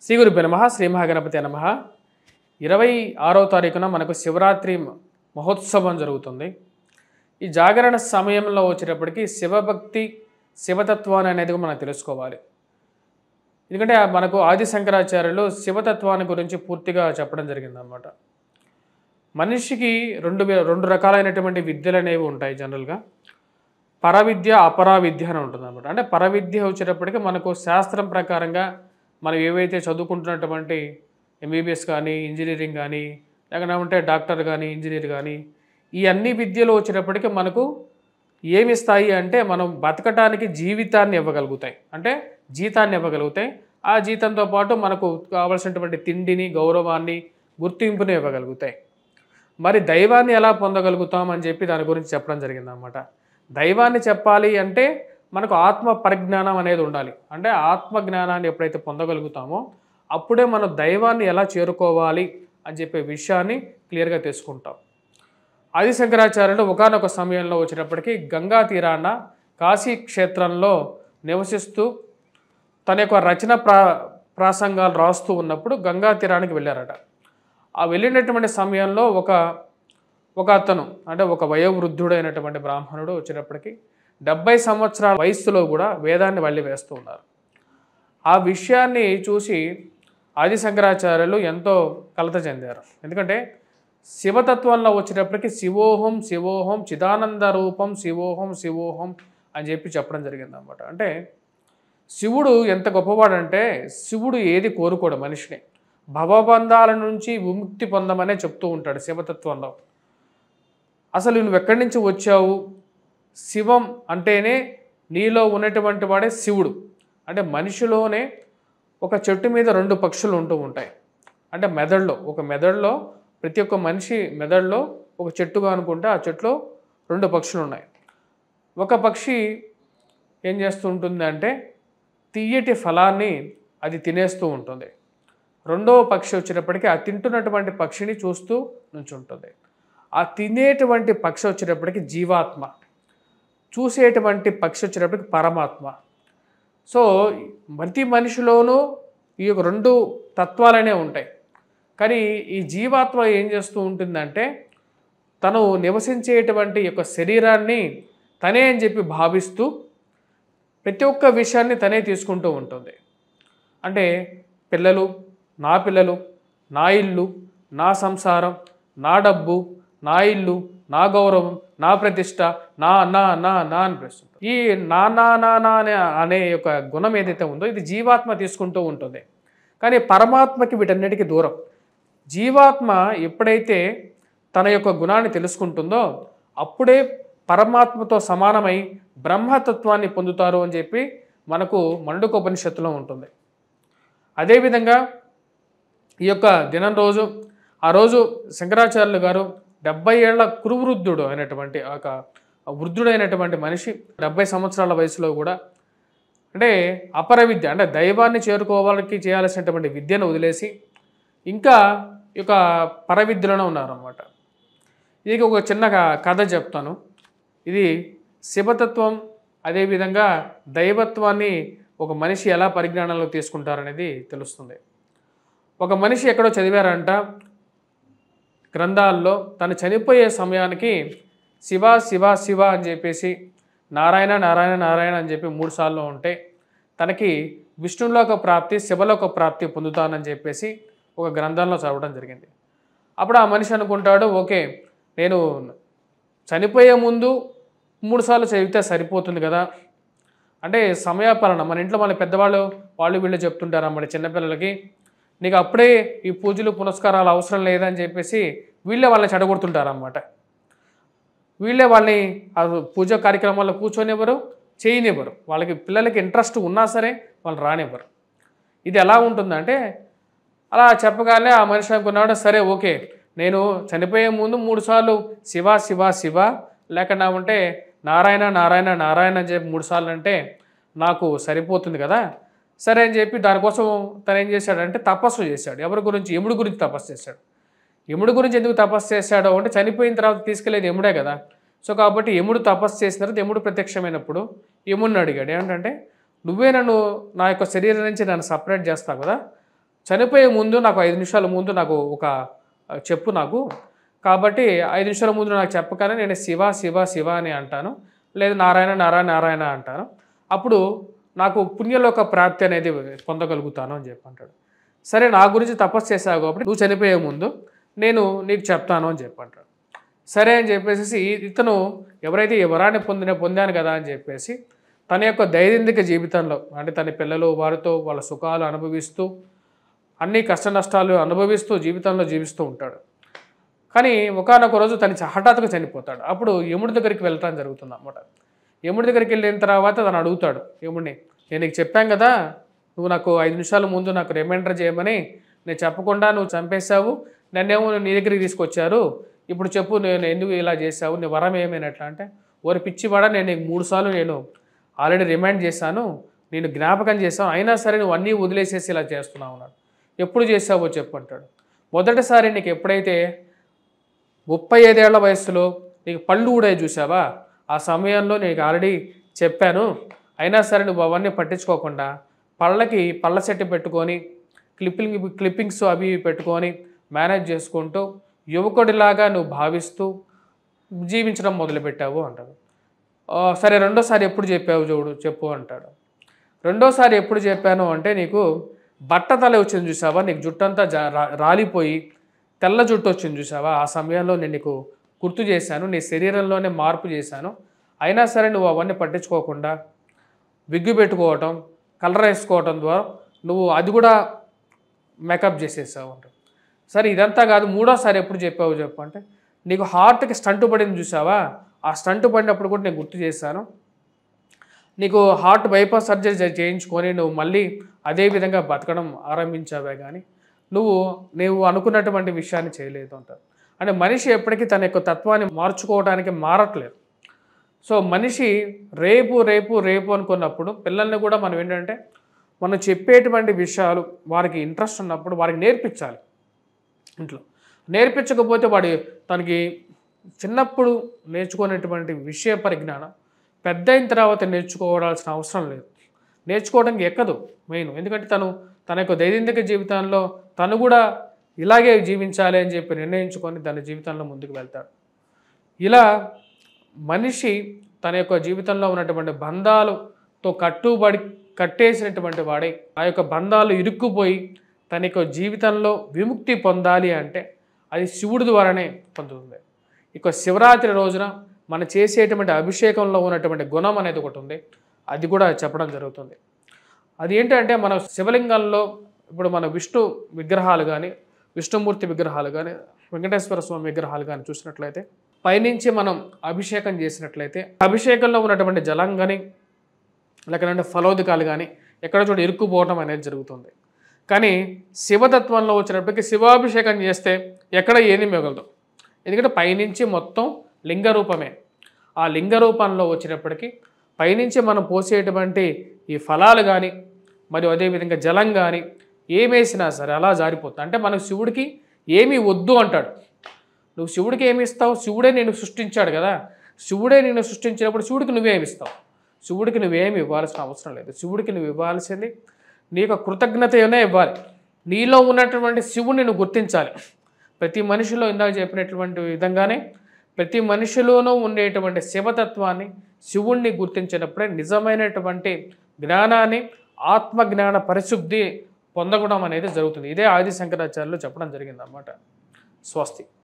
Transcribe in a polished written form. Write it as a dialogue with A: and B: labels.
A: శ్రీ గురుభ్యో నమః శ్రీ మహాగణపతి నమః 26వ తారీఖున మనకు శివరాత్రి మహోత్సవం జరుగుతుంది. ఈ జాగరణ సమయంలో వచ్చేటప్పటికి శివభక్తి శివతత్వాన్ని అనేది మనం తెలుసుకోవాలి. ఎందుకంటే మనకు ఆది శంకరాచార్యులు శివతత్వాన్ని గురించి పూర్తిగా చెప్పడం జరిగిందనమాట. మనిషికి రెండు రకాలైనటువంటి విద్యలు అనేవి ఉంటాయి. జనరల్గా పరవిద్య అపరావిద్య అని ఉంటుంది అనమాట. అంటే పరవిద్య వచ్చేటప్పటికి మనకు శాస్త్రం ప్రకారంగా మనం ఏవైతే చదువుకుంటున్నటువంటి ఎంబీబీఎస్ కానీ ఇంజనీరింగ్ కానీ లేకపోతే డాక్టర్ కానీ ఇంజనీర్ కానీ ఈ అన్ని విద్యలు వచ్చేటప్పటికి మనకు ఏమిస్తాయి అంటే మనం బతకటానికి జీవితాన్ని ఇవ్వగలుగుతాయి, అంటే జీతాన్ని ఇవ్వగలుగుతాయి. ఆ జీతంతో పాటు మనకు కావాల్సినటువంటి తిండిని గౌరవాన్ని గుర్తింపుని ఇవ్వగలుగుతాయి. మరి దైవాన్ని ఎలా పొందగలుగుతాం అని చెప్పి దాని గురించి చెప్పడం జరిగిందనమాట. దైవాన్ని చెప్పాలి అంటే మనకు ఆత్మ పరిజ్ఞానం అనేది ఉండాలి. అంటే ఆత్మ జ్ఞానాన్ని ఎప్పుడైతే పొందగలుగుతామో అప్పుడే మనం దైవాన్ని ఎలా చేరుకోవాలి అని చెప్పే విషయాన్ని క్లియర్గా తెలుసుకుంటాం. ఆది శంకరాచార్యులు ఒకానొక సమయంలో వచ్చేటప్పటికి గంగా తీరాన కాశీ క్షేత్రంలో నివసిస్తూ తన యొక్క రచన ప్రాసంగాలు రాస్తూ ఉన్నప్పుడు గంగా తీరానికి వెళ్ళారట. ఆ వెళ్ళినటువంటి సమయంలో ఒక అతను అంటే ఒక వయోవృద్ధుడైనటువంటి బ్రాహ్మణుడు వచ్చేటప్పటికి 70 సంవత్సరాల వయస్సులో కూడా వేదాన్ని వల్లి వేస్తూ ఉన్నారు. ఆ విషయాన్ని చూసి ఆది శంకరాచార్యులు ఎంతో కలత చెందారు. ఎందుకంటే శివతత్వంలో వచ్చేటప్పటికి శివోహం శివోహం చిదానంద రూపం శివోహం శివోహం అని చెప్పి చెప్పడం జరిగిందన్నమాట. అంటే శివుడు ఎంత గొప్పవాడంటే శివుడు ఏది కోరుకోడు మనిషిని, భవబంధాల నుంచి విముక్తి పొందమనే చెప్తూ ఉంటాడు శివతత్వంలో. అసలు నువ్వు ఎక్కడి నుంచి వచ్చావు, శివం అంటేనే నీలో ఉన్నటువంటి వాడే శివుడు. అంటే మనిషిలోనే ఒక చెట్టు మీద 2 పక్షులు ఉంటూ ఉంటాయి. అంటే మెదడులో ప్రతి ఒక్క మనిషి మెదడులో ఒక చెట్టుగా అనుకుంటే ఆ చెట్టులో 2 పక్షులు ఉన్నాయి. ఒక పక్షి ఏం చేస్తూ ఉంటుంది అంటే తియ్యటి ఫలాన్ని అది తినేస్తూ ఉంటుంది. రెండవ పక్షి వచ్చేటప్పటికి ఆ తింటున్నటువంటి పక్షిని చూస్తూ నుంచుంటుంది. ఆ తినేటువంటి పక్షి వచ్చేటప్పటికి జీవాత్మ, చూసేటువంటి పక్షి వచ్చేటప్పటికి పరమాత్మ. సో ప్రతి మనిషిలోనూ ఈ యొక్క 2 తత్వాలనే ఉంటాయి. కానీ ఈ జీవాత్మ ఏం చేస్తూ ఉంటుందంటే తను నివసించేటువంటి యొక్క శరీరాన్ని తనే అని చెప్పి భావిస్తూ ప్రతి ఒక్క విషయాన్ని తనే తీసుకుంటూ ఉంటుంది. అంటే పిల్లలు, నా ఇల్లు, నా సంసారం, నా డబ్బు, నా ఇల్లు, నా గౌరవం, నా ప్రతిష్ట, నా నా నా నా అనిపిస్తుంది. ఈ నా నా నా నా అనే యొక్క గుణం ఏదైతే ఉందో ఇది జీవాత్మ తీసుకుంటూ ఉంటుంది. కానీ పరమాత్మకి వీటన్నిటికీ దూరం. జీవాత్మ ఎప్పుడైతే తన యొక్క గుణాన్ని తెలుసుకుంటుందో అప్పుడే పరమాత్మతో సమానమై బ్రహ్మతత్వాన్ని పొందుతారు అని చెప్పి మనకు మండుకోపనిషత్తులో ఉంటుంది. అదేవిధంగా ఈ యొక్క దినం రోజు ఆ రోజు శంకరాచార్యులు గారు 70 ఏళ్ల కురువృద్ధుడు అయినటువంటి ఒక వృద్ధుడైనటువంటి మనిషి 70 సంవత్సరాల వయసులో కూడా అంటే అపర విద్య అంటే దైవాన్ని చేరుకోవాలని చేయాల్సినటువంటి విద్యను వదిలేసి ఇంకా ఈ యొక్క పరవిద్యలోనే ఉన్నారన్నమాట. ఇది ఒక చిన్న కథ చెప్తాను. ఇది శివతత్వం అదేవిధంగా దైవత్వాన్ని ఒక మనిషి ఎలా పరిజ్ఞానంలో తీసుకుంటారనేది తెలుస్తుంది. ఒక మనిషి ఎక్కడో చదివారంట గ్రంథాల్లో, తను చనిపోయే సమయానికి శివ శివ శివ అని చెప్పేసి నారాయణ నారాయణ నారాయణ అని చెప్పి 3 సార్లు ఉంటే తనకి విష్ణులోక ప్రాప్తి శివలోక ప్రాప్తి పొందుతానని చెప్పేసి ఒక గ్రంథంలో చదవడం జరిగింది. అప్పుడు ఆ మనిషి అనుకుంటాడు, ఓకే నేను చనిపోయే ముందు 3 సార్లు చదివితే సరిపోతుంది కదా. అంటే సమయాపాలన మన ఇంట్లో మన పెద్దవాళ్ళు వీళ్ళు చెప్తుంటారు అన్నమాట చిన్నపిల్లలకి, నీకు అప్పుడే ఈ పూజలు పునస్కారాలు అవసరం లేదని చెప్పేసి వీళ్ళే వాళ్ళని చెడగొడుతుంటారన్నమాట. వీళ్ళే వాళ్ళని ఆ పూజ కార్యక్రమాల్లో కూర్చొనివ్వరు, చేయనివ్వరు. వాళ్ళకి పిల్లలకి ఇంట్రెస్ట్ ఉన్నా సరే వాళ్ళు రానివ్వరు. ఇది ఎలా ఉంటుందంటే అలా చెప్పగానే ఆ మనిషి అనుకున్నాడు, సరే ఓకే నేను చనిపోయే ముందు 3 సార్లు శివ శివ శివ లేకుండా ఉంటే నారాయణ నారాయణ నారాయణ అని చెప్పి 3 సార్లు అంటే నాకు సరిపోతుంది కదా. సరే అని చెప్పి దానికోసం తను ఏం చేశాడంటే తపస్సు చేశాడు. ఎవరి గురించి? యముడి గురించి తపస్సు చేశాడు. యముడి గురించి ఎందుకు తపస్సు చేశాడో అంటే చనిపోయిన తర్వాత తీసుకెళ్ళేది యముడే కదా. సో కాబట్టి యముడు తపస్సు చేసిన తర్వాత యముడు ప్రత్యక్షమైనప్పుడు యముడిని అడిగాడు, ఏమంటే నువ్వే నా యొక్క శరీరం నుంచి నన్ను సపరేట్ చేస్తావు కదా, చనిపోయే ముందు నాకు 5 నిమిషాల ముందు నాకు ఒక చెప్పు నాకు. కాబట్టి 5 నిమిషాల ముందు నాకు చెప్పగానే నేను శివ, శివ, శివ అని అంటాను. లేదు నారాయణ, నారాయణ, నారాయణ అంటాను. అప్పుడు నాకు పుణ్యలోక ప్రాప్తి అనేది పొందగలుగుతాను అని చెప్పి అంటాడు. సరే నా గురించి తపస్సు చేసావు కాబట్టి నువ్వు చనిపోయే ముందు నేను నీకు చెప్తాను అని చెప్పి అంటాడు. సరే అని చెప్పేసి ఇతను ఎవరైతే ఈ వరాన్ని పొందాను కదా అని చెప్పేసి తన యొక్క దైనందిక జీవితంలో అంటే తన పిల్లలు వారితో వాళ్ళ సుఖాలు అనుభవిస్తూ అన్ని కష్ట నష్టాలు అనుభవిస్తూ జీవితంలో జీవిస్తూ ఉంటాడు. కానీ ఒకానొక రోజు తను హఠాత్తుగా చనిపోతాడు. అప్పుడు యముడి దగ్గరికి వెళ్ళటం జరుగుతుంది అన్నమాట. యముడి దగ్గరికి వెళ్ళిన తర్వాత తను అడుగుతాడు యముడిని, నేను నీకు చెప్పాను కదా నువ్వు నాకు 5 నిమిషాల ముందు నాకు రిమైండర్ చేయమని, నేను చెప్పకుండా నువ్వు చంపేశావు, నన్నేమో నీ దగ్గరికి తీసుకొచ్చారు, ఇప్పుడు చెప్పు నేను ఎందుకు ఇలా చేశావు, నీ వరం ఏమైనట్లా అంటే, ఓరి పిచ్చివాడా నేను నీకు 3 సార్లు నేను ఆల్రెడీ రిమైండ్ చేశాను, నేను జ్ఞాపకం చేశాను, అయినా సరే నువ్వు అన్నీ వదిలేసేసి ఇలా చేస్తున్నావు అన్నాడు. ఎప్పుడు చేసావో చెప్పు అంటాడు. మొదటిసారి నీకు ఎప్పుడైతే 35 ఏళ్ల వయసులో నీకు పళ్ళు ఊడే చూసావా, ఆ సమయంలో నీకు ఆల్రెడీ చెప్పాను, అయినా సరే నువ్వు అవన్నీ పట్టించుకోకుండా పళ్ళకి పళ్ళ సెట్ పెట్టుకొని క్లిప్పింగ్స్ అవి పెట్టుకొని మేనేజ్ చేసుకుంటూ యువకుడిలాగా నువ్వు భావిస్తూ జీవించడం మొదలుపెట్టావు అంటాడు. సరే రెండోసారి ఎప్పుడు చెప్పావు చూడు చెప్పు అంటాడు. రెండోసారి ఎప్పుడు చెప్పాను అంటే, నీకు బట్ట తల వచ్చింది చూసావా, నీకు జుట్టంతా రాలిపోయి తెల్ల జుట్టు వచ్చింది చూసావా, ఆ సమయంలో నేను నీకు గుర్తు చేశాను, నీ శరీరంలోనే మార్పు చేశాను, అయినా సరే నువ్వు అవన్నీ పట్టించుకోకుండా విగ్గు పెట్టుకోవటం కలర్ వేసుకోవటం ద్వారా నువ్వు అది కూడా మేకప్ చేసేసావు అంటాడు. సరే ఇదంతా కాదు, మూడోసారి ఎప్పుడు చెప్పావు చెప్పు అంటే, నీకు హార్ట్కి స్టంట్ పడింది చూసావా, ఆ స్టంట్ పడినప్పుడు కూడా నేను గుర్తు చేశాను, నీకు హార్ట్ బైపాస్ సర్జరీ చేయించుకొని నువ్వు మళ్ళీ అదే విధంగా బతకడం ఆరంభించావే కానీ నువ్వు అనుకున్నటువంటి విషయాన్ని చేయలేదు అంటారు. అంటే మనిషి ఎప్పటికీ తన యొక్క తత్వాన్ని మార్చుకోవడానికి మారట్లేదు. సో మనిషి రేపు రేపు రేపు అనుకున్నప్పుడు పిల్లల్ని కూడా మనం ఏంటంటే మనం చెప్పేటువంటి విషయాలు వారికి ఇంట్రెస్ట్ ఉన్నప్పుడు వారికి నేర్పించాలి. ఇంట్లో నేర్పించకపోతే తనకి చిన్నప్పుడు నేర్చుకునేటువంటి విషయ పరిజ్ఞానం పెద్ద అయిన తర్వాత నేర్చుకోవాల్సిన అవసరం లేదు, నేర్చుకోవడానికి ఎక్కదు మెయిన్. ఎందుకంటే తన యొక్క దైనందిక జీవితంలో తను కూడా ఇలాగే జీవించాలి అని చెప్పి నిర్ణయించుకొని తన జీవితంలో ముందుకు వెళ్తాడు. ఇలా మనిషి తన యొక్క జీవితంలో ఉన్నటువంటి బంధాలతో కట్టేసినటువంటి వాడే ఆ యొక్క బంధాలు ఇరుక్కుపోయి తన యొక్క జీవితంలో విముక్తి పొందాలి అంటే అది శివుడి ద్వారానే పొందుతుంది. ఇక శివరాత్రి రోజున మనం చేసేటువంటి అభిషేకంలో ఉన్నటువంటి గుణం అనేది ఒకటి ఉంది, అది కూడా చెప్పడం జరుగుతుంది. అది ఏంటంటే మన శివలింగంలో ఇప్పుడు మన విష్ణు విగ్రహాలు కానీ విష్ణుమూర్తి విగ్రహాలు కానీ వెంకటేశ్వర స్వామి విగ్రహాలు కానీ చూసినట్లయితే పైనుంచి మనం అభిషేకం చేసినట్లయితే అభిషేకంలో ఉన్నటువంటి జలం కానీ లేకపోతే ఫలోదికాలు కానీ ఎక్కడ చోట ఇరుక్కుపోవడం అనేది జరుగుతుంది. కానీ శివతత్వంలో వచ్చినప్పటికీ శివాభిషేకం చేస్తే ఎక్కడ ఏది మిగలదు, ఎందుకంటే పైనుంచి మొత్తం లింగ రూపమే. ఆ లింగ రూపంలో వచ్చినప్పటికీ పైనుంచి మనం పోసేటువంటి ఈ ఫలాలు కానీ మరియు అదేవిధంగా జలం కానీ ఏమేసినా సరే అలా జారిపోతుంది. అంటే మనకు శివుడికి ఏమీ వద్దు అంటాడు. నువ్వు శివుడికి ఏమి ఇస్తావు, శివుడే నేను సృష్టించాడు కదా, శివుడే నేను సృష్టించినప్పుడు శివుడికి నువ్వేమి ఇస్తావు, శివుడికి నువ్వేమి ఇవ్వాల్సిన అవసరం లేదు. శివుడికి నువ్వు ఇవ్వాల్సింది నీ యొక్క కృతజ్ఞతనే ఇవ్వాలి. నీలో ఉన్నటువంటి శివుడిని నువ్వు గుర్తించాలి. ప్రతి మనిషిలో ఇందాక చెప్పినటువంటి విధంగానే ప్రతి మనిషిలోనూ ఉండేటువంటి శివతత్వాన్ని శివుణ్ణి గుర్తించినప్పుడే నిజమైనటువంటి జ్ఞానాన్ని ఆత్మజ్ఞాన పరిశుద్ధి పొందడం అనేది జరుగుతుంది. ఇదే ఆది శంకరాచార్యులు చెప్పడం జరిగింది అన్నమాట. స్వస్తి.